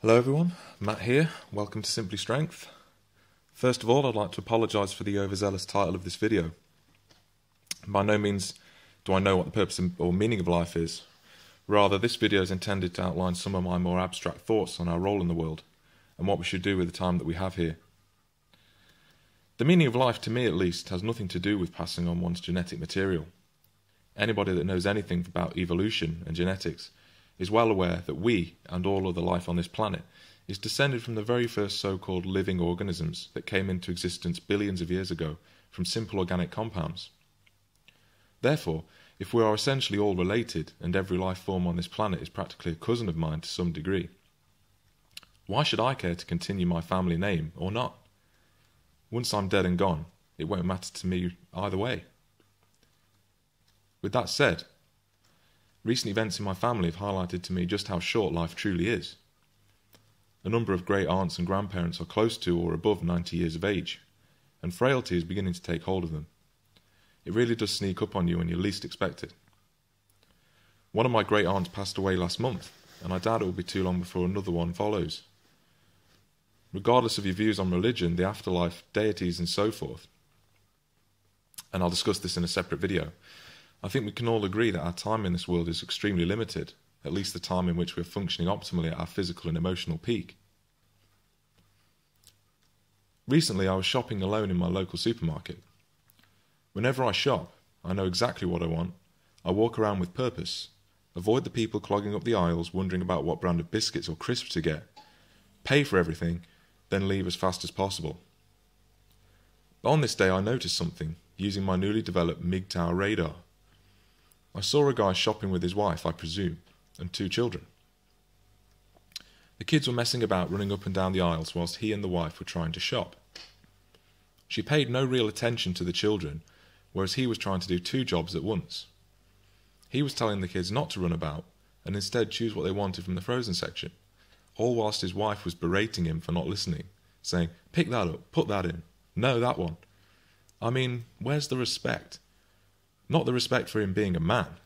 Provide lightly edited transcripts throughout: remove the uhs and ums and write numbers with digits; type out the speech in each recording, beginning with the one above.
Hello everyone, Matt here, welcome to Simply Strength. First of all, I'd like to apologise for the overzealous title of this video. By no means do I know what the purpose or meaning of life is. Rather, this video is intended to outline some of my more abstract thoughts on our role in the world and what we should do with the time that we have here. The meaning of life, to me at least, has nothing to do with passing on one's genetic material. Anybody that knows anything about evolution and genetics is well aware that we, and all other life on this planet, is descended from the very first so-called living organisms that came into existence billions of years ago from simple organic compounds. Therefore, if we are essentially all related, and every life form on this planet is practically a cousin of mine to some degree, why should I care to continue my family name or not? Once I'm dead and gone, it won't matter to me either way. With that said, recent events in my family have highlighted to me just how short life truly is. A number of great aunts and grandparents are close to or above 90 years of age, and frailty is beginning to take hold of them. It really does sneak up on you when you least expect it. One of my great aunts passed away last month, and I doubt it will be too long before another one follows. Regardless of your views on religion, the afterlife, deities and so forth, and I'll discuss this in a separate video, I think we can all agree that our time in this world is extremely limited, at least the time in which we are functioning optimally at our physical and emotional peak. Recently I was shopping alone in my local supermarket. Whenever I shop, I know exactly what I want. I walk around with purpose, avoid the people clogging up the aisles wondering about what brand of biscuits or crisps to get, pay for everything, then leave as fast as possible. But on this day I noticed something, using my newly developed MIGTOW radar. I saw a guy shopping with his wife, I presume, and 2 children. The kids were messing about, running up and down the aisles whilst he and the wife were trying to shop. She paid no real attention to the children, whereas he was trying to do 2 jobs at once. He was telling the kids not to run about, and instead choose what they wanted from the frozen section, all whilst his wife was berating him for not listening, saying, "Pick that up, put that in, no, that one." I mean, where's the respect? Not the respect for him being a man,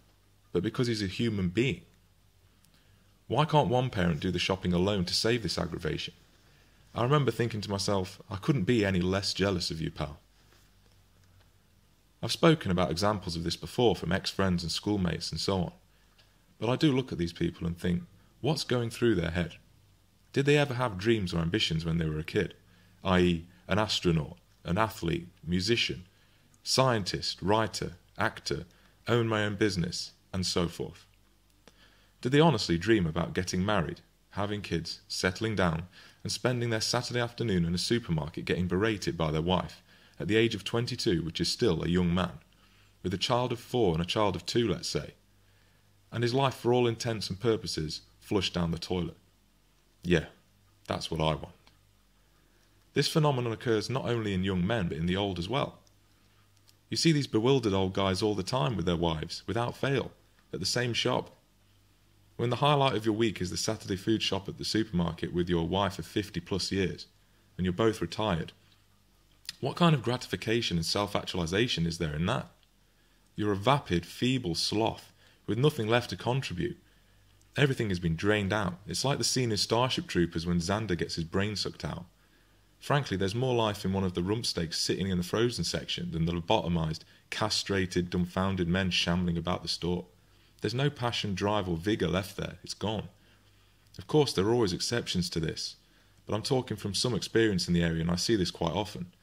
but because he's a human being. Why can't one parent do the shopping alone to save this aggravation? I remember thinking to myself, I couldn't be any less jealous of you, pal. I've spoken about examples of this before from ex-friends and schoolmates and so on, but I do look at these people and think, what's going through their head? Did they ever have dreams or ambitions when they were a kid, i.e. an astronaut, an athlete, musician, scientist, writer, actor, own my own business, and so forth? Did they honestly dream about getting married, having kids, settling down, and spending their Saturday afternoon in a supermarket getting berated by their wife, at the age of 22, which is still a young man, with a child of 4 and a child of 2, let's say, and his life for all intents and purposes flushed down the toilet? Yeah, that's what I want. This phenomenon occurs not only in young men, but in the old as well. You see these bewildered old guys all the time with their wives, without fail, at the same shop. When the highlight of your week is the Saturday food shop at the supermarket with your wife of 50 plus years, and you're both retired, what kind of gratification and self-actualization is there in that? You're a vapid, feeble sloth, with nothing left to contribute. Everything has been drained out. It's like the scene in Starship Troopers when Xander gets his brain sucked out. Frankly, there's more life in one of the rump steaks sitting in the frozen section than the lobotomized, castrated, dumbfounded men shambling about the store. There's no passion, drive or vigour left there. It's gone. Of course, there are always exceptions to this, but I'm talking from some experience in the area and I see this quite often.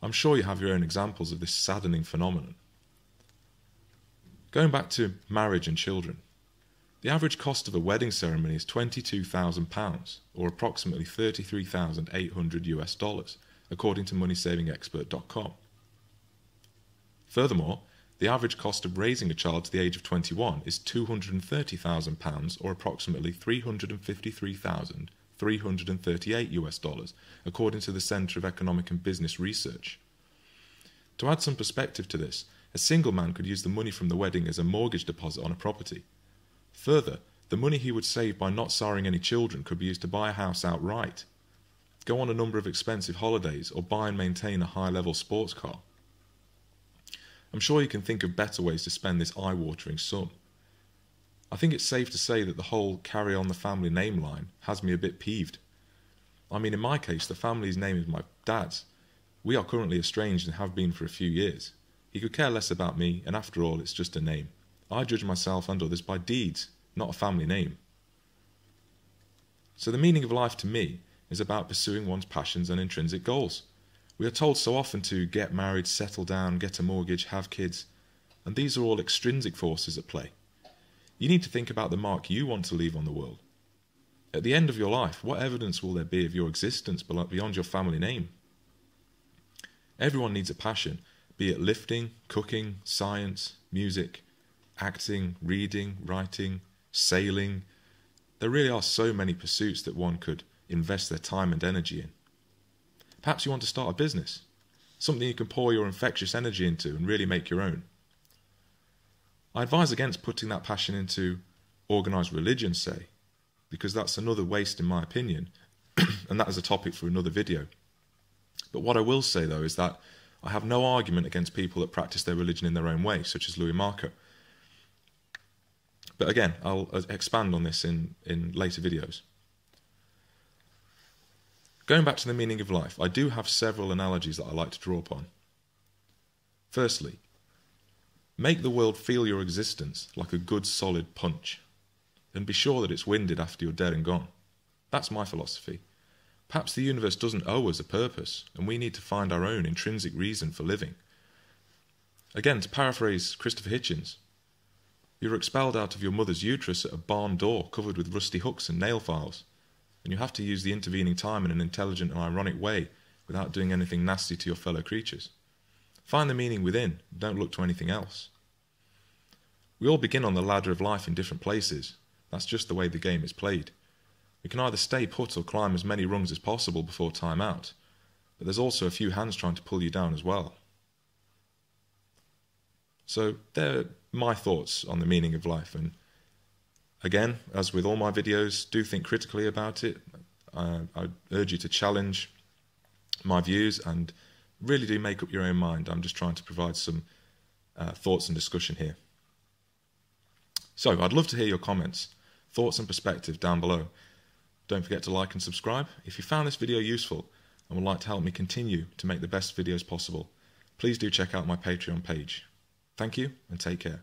I'm sure you have your own examples of this saddening phenomenon. Going back to marriage and children. The average cost of a wedding ceremony is £22,000, or approximately $33,800 according to MoneySavingExpert.com. Furthermore, the average cost of raising a child to the age of 21 is £230,000, or approximately $353,338 according to the Centre of Economic and Business Research. To add some perspective to this, a single man could use the money from the wedding as a mortgage deposit on a property. Further, the money he would save by not siring any children could be used to buy a house outright, go on a number of expensive holidays, or buy and maintain a high-level sports car. I'm sure you can think of better ways to spend this eye-watering sum. I think it's safe to say that the whole carry on the family name line has me a bit peeved. I mean, in my case, the family's name is my dad's. We are currently estranged and have been for a few years. He could care less about me, and after all, it's just a name. I judge myself and others by deeds, not a family name. So the meaning of life to me is about pursuing one's passions and intrinsic goals. We are told so often to get married, settle down, get a mortgage, have kids, and these are all extrinsic forces at play. You need to think about the mark you want to leave on the world. At the end of your life, what evidence will there be of your existence beyond your family name? Everyone needs a passion, be it lifting, cooking, science, music, acting, reading, writing, sailing. There really are so many pursuits that one could invest their time and energy in. Perhaps you want to start a business, something you can pour your infectious energy into and really make your own. I advise against putting that passion into organised religion, say, because that's another waste in my opinion, and that is a topic for another video. But what I will say though is that I have no argument against people that practice their religion in their own way, such as Louis Marco. But again, I'll expand on this in later videos. Going back to the meaning of life, I do have several analogies that I like to draw upon. Firstly, make the world feel your existence like a good solid punch, and be sure that it's winded after you're dead and gone. That's my philosophy. Perhaps the universe doesn't owe us a purpose, and we need to find our own intrinsic reason for living. Again, to paraphrase Christopher Hitchens, you were expelled out of your mother's uterus at a barn door covered with rusty hooks and nail files, and you have to use the intervening time in an intelligent and ironic way without doing anything nasty to your fellow creatures. Find the meaning within, don't look to anything else. We all begin on the ladder of life in different places. That's just the way the game is played. We can either stay put or climb as many rungs as possible before time out, but there's also a few hands trying to pull you down as well. So they're my thoughts on the meaning of life, and again, as with all my videos, do think critically about it. I urge you to challenge my views and really do make up your own mind. I'm just trying to provide some thoughts and discussion here. So I'd love to hear your comments, thoughts and perspective down below. Don't forget to like and subscribe. If you found this video useful and would like to help me continue to make the best videos possible, please do check out my Patreon page. Thank you and take care.